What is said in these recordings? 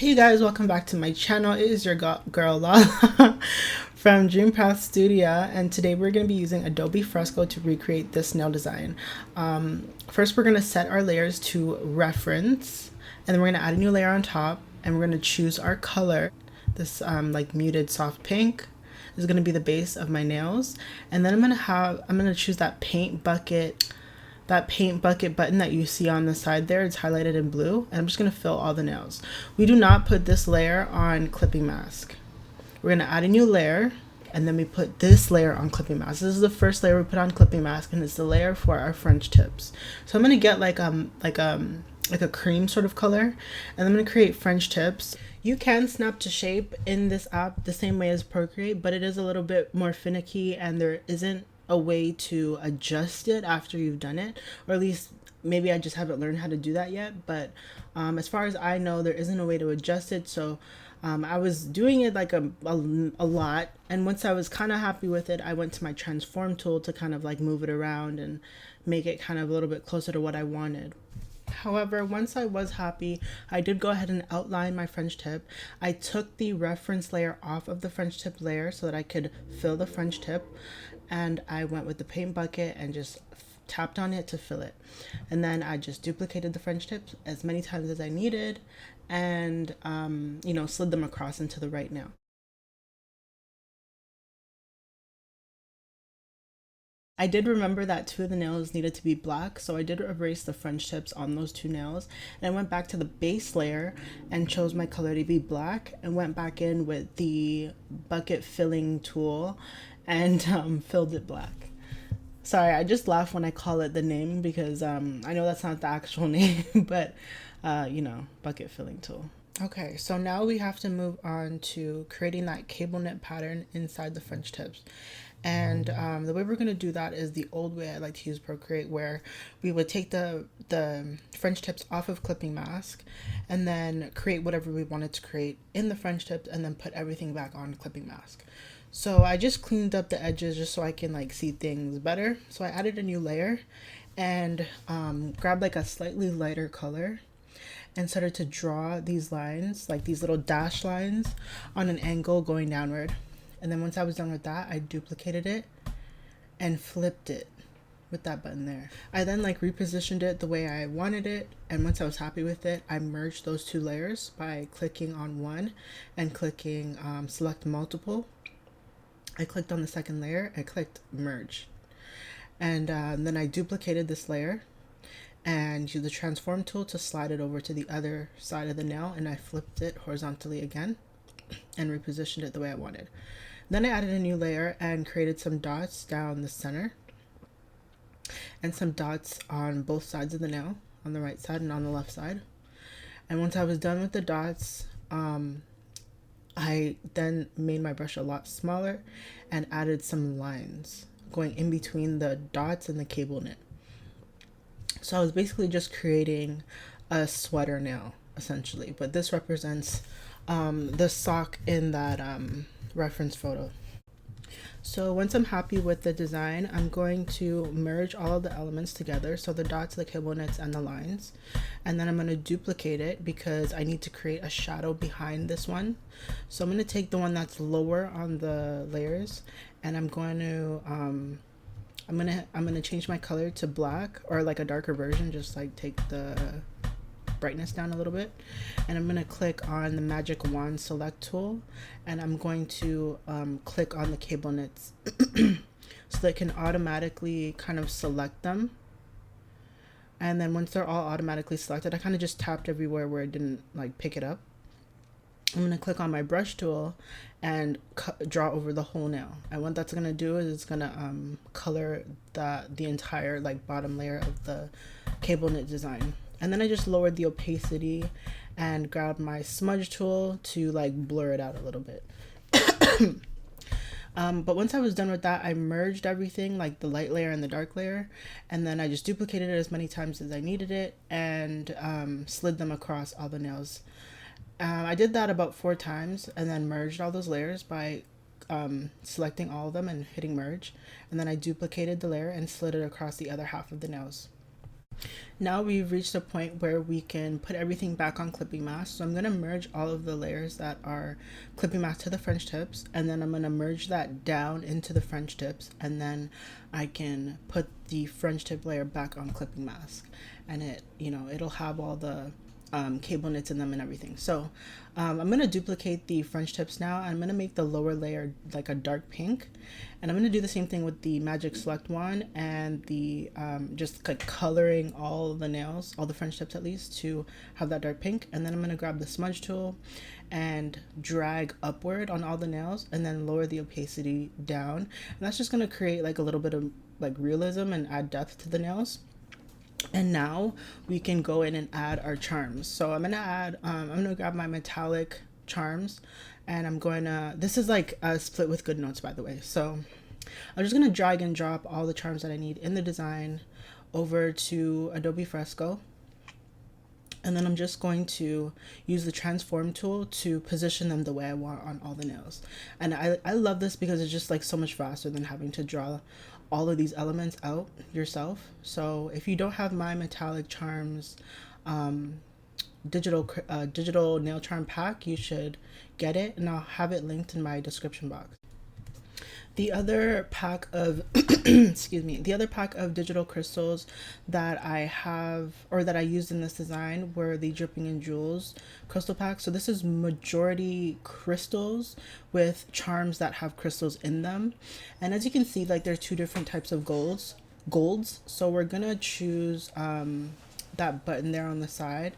Hey you guys, welcome back to my channel. It is your girl Lala from Dream Path Studio, and today we're going to be using Adobe Fresco to recreate this nail design. First we're going to set our layers to reference, and then we're going to add a new layer on top, and we're going to choose our color. This like muted soft pink is going to be the base of my nails, and then I'm going to choose that paint bucket button that you see on the side there. It's highlighted in blue, and I'm just going to fill all the nails. We do not put this layer on clipping mask. We're going to add a new layer, and then we put this layer on clipping mask. This is the first layer we put on clipping mask, and it's the layer for our French tips. So I'm going to get like a cream sort of color, and I'm going to create French tips. You can snap to shape in this app the same way as Procreate, but it is a little bit more finicky, and there isn't a way to adjust it after you've done it, or at least maybe I just haven't learned how to do that yet. But as far as I know, there isn't a way to adjust it. So I was doing it like a lot, and once I was kind of happy with it, I went to my transform tool to kind of like move it around and make it kind of a little bit closer to what I wanted. However, once I was happy, I did go ahead and outline my French tip. I took the reference layer off of the French tip layer so that I could fill the French tip, and I went with the paint bucket and just tapped on it to fill it. And then I just duplicated the French tips as many times as I needed, and slid them across into the right nail. I did remember that two of the nails needed to be black, so I did erase the French tips on those two nails. And I went back to the base layer and chose my color to be black, and went back in with the bucket filling tool and filled it black. Sorry, I just laugh when I call it the name because I know that's not the actual name, but bucket filling tool. Okay, so now we have to move on to creating that cable knit pattern inside the French tips. And the way we're going to do that is the old way I like to use Procreate, where we would take the French tips off of clipping mask and then create whatever we wanted to create in the French tips, and then put everything back on clipping mask. So I just cleaned up the edges just so I can like see things better. So I added a new layer and grabbed like a slightly lighter color and started to draw these lines, like these little dash lines on an angle going downward. And then once I was done with that, I duplicated it and flipped it with that button there. I then like repositioned it the way I wanted it, and once I was happy with it, I merged those two layers by clicking on one and clicking select multiple. I clicked on the second layer, I clicked merge, and then I duplicated this layer and used the transform tool to slide it over to the other side of the nail, and I flipped it horizontally again and repositioned it the way I wanted. Then I added a new layer and created some dots down the center and some dots on both sides of the nail, on the right side and on the left side. And once I was done with the dots, I then made my brush a lot smaller and added some lines going in between the dots and the cable knit. So I was basically just creating a sweater nail essentially, but this represents the sock in that reference photo. So once I'm happy with the design, I'm going to merge all of the elements together, so the dots, the cable knits, and the lines, and then I'm going to duplicate it because I need to create a shadow behind this one. So I'm going to take the one that's lower on the layers, and I'm going to change my color to black, or like a darker version, just like take the brightness down a little bit, and I'm going to click on the magic wand select tool, and I'm going to click on the cable knits so they can automatically kind of select them. And then once they're all automatically selected, I kind of just tapped everywhere where I didn't like pick it up. I'm going to click on my brush tool and draw over the whole nail. And what that's going to do is it's going to color the entire like bottom layer of the cable knit design. And then I just lowered the opacity and grabbed my smudge tool to like blur it out a little bit. But once I was done with that, I merged everything, like the light layer and the dark layer, and then I just duplicated it as many times as I needed it, and slid them across all the nails. I did that about 4 times, and then merged all those layers by selecting all of them and hitting merge, and then I duplicated the layer and slid it across the other half of the nails. Now we've reached a point where we can put everything back on clipping mask. So I'm going to merge all of the layers that are clipping mask to the French tips, and then I'm going to merge that down into the French tips, and then I can put the French tip layer back on clipping mask, and it'll have all the cable knits in them and everything. So I'm going to duplicate the French tips now. I'm going to make the lower layer like a dark pink, and I'm going to do the same thing with the Magic Select wand and the just like coloring all the nails, all the French tips at least, to have that dark pink. And then I'm going to grab the smudge tool and drag upward on all the nails and then lower the opacity down, and that's just going to create like a little bit of like realism and add depth to the nails. And now we can go in and add our charms. So I'm gonna grab my metallic charms, and this is like a split with GoodNotes, by the way. So I'm just gonna drag and drop all the charms that I need in the design over to Adobe Fresco. And then I'm just going to use the transform tool to position them the way I want on all the nails. And I love this because it's just like so much faster than having to draw all of these elements out yourself. So if you don't have my metallic charms digital nail charm pack, you should get it, and I'll have it linked in my description box. The other pack of the other pack of digital crystals that I have, or that I used in this design, were the Dripping in Jewels crystal pack. So this is majority crystals with charms that have crystals in them. And as you can see, like, there are two different types of golds. So we're gonna choose that button there on the side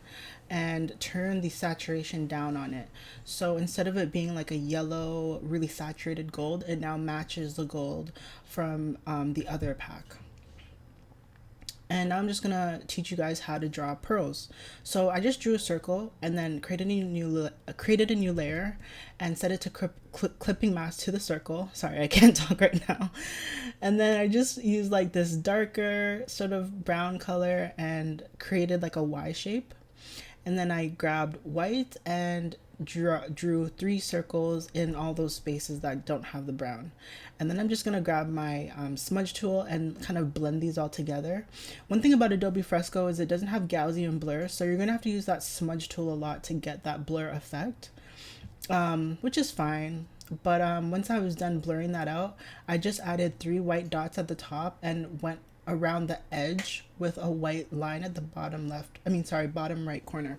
and turn the saturation down on it. So instead of it being like a yellow, really saturated gold, it now matches the gold from the other pack. And now I'm just gonna teach you guys how to draw pearls. So I just drew a circle and then created a new layer and set it to clipping mask to the circle. Sorry, I can't talk right now. And then I just used like this darker sort of brown color and created like a Y shape. And then I grabbed white and drew 3 circles in all those spaces that don't have the brown. And then I'm just going to grab my smudge tool and kind of blend these all together. One thing about Adobe Fresco is it doesn't have Gaussian blur, so you're going to have to use that smudge tool a lot to get that blur effect, which is fine. But once I was done blurring that out, I just added 3 white dots at the top and went around the edge with a white line at the bottom right corner.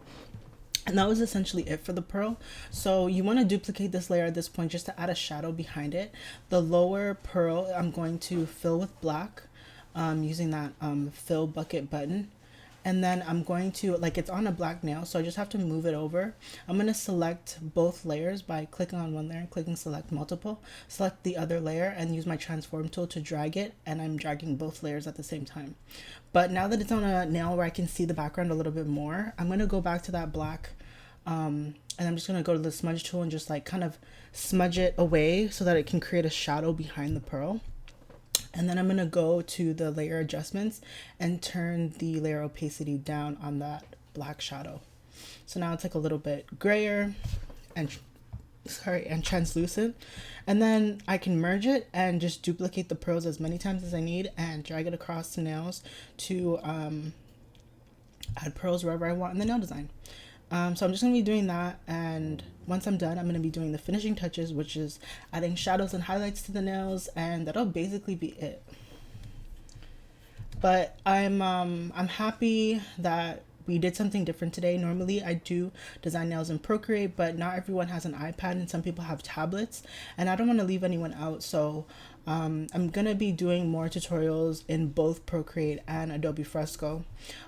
And that was essentially it for the pearl. So you want to duplicate this layer at this point just to add a shadow behind it. The lower pearl I'm going to fill with black using that fill bucket button. And then I'm going to, like, it's on a black nail, so I just have to move it over. I'm going to select both layers by clicking on one layer and clicking select multiple. Select the other layer and use my transform tool to drag it, and I'm dragging both layers at the same time. But now that it's on a nail where I can see the background a little bit more, I'm going to go back to that black and I'm just going to go to the smudge tool and just like kind of smudge it away so that it can create a shadow behind the pearl. And then I'm going to go to the layer adjustments and turn the layer opacity down on that black shadow. So now it's like a little bit grayer and translucent. And then I can merge it and just duplicate the pearls as many times as I need and drag it across the nails to add pearls wherever I want in the nail design. So I'm just going to be doing that, and once I'm done, I'm going to be doing the finishing touches, which is adding shadows and highlights to the nails, and that'll basically be it. But I'm happy that we did something different today. Normally I do design nails in Procreate, but not everyone has an iPad and some people have tablets, and I don't want to leave anyone out. So I'm going to be doing more tutorials in both Procreate and Adobe Fresco.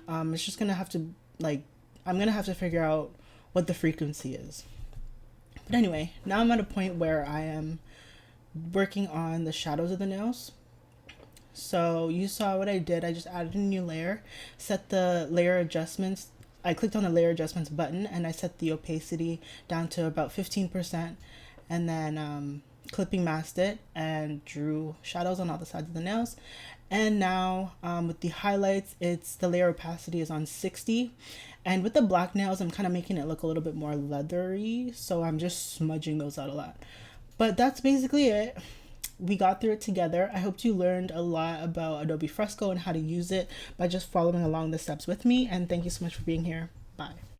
It's just going to have to, like, I'm going to have to figure out what the frequency is. But anyway, now I'm at a point where I am working on the shadows of the nails. So you saw what I did. I just added a new layer, set the layer adjustments. I clicked on the layer adjustments button and I set the opacity down to about 15%, and then clipping masked it and drew shadows on all the sides of the nails. And now with the highlights, the layer opacity is on 60. And with the black nails, I'm kind of making it look a little bit more leathery, so I'm just smudging those out a lot. But that's basically it. we got through it together. I hope you learned a lot about Adobe Fresco and how to use it by just following along the steps with me. And thank you so much for being here. Bye.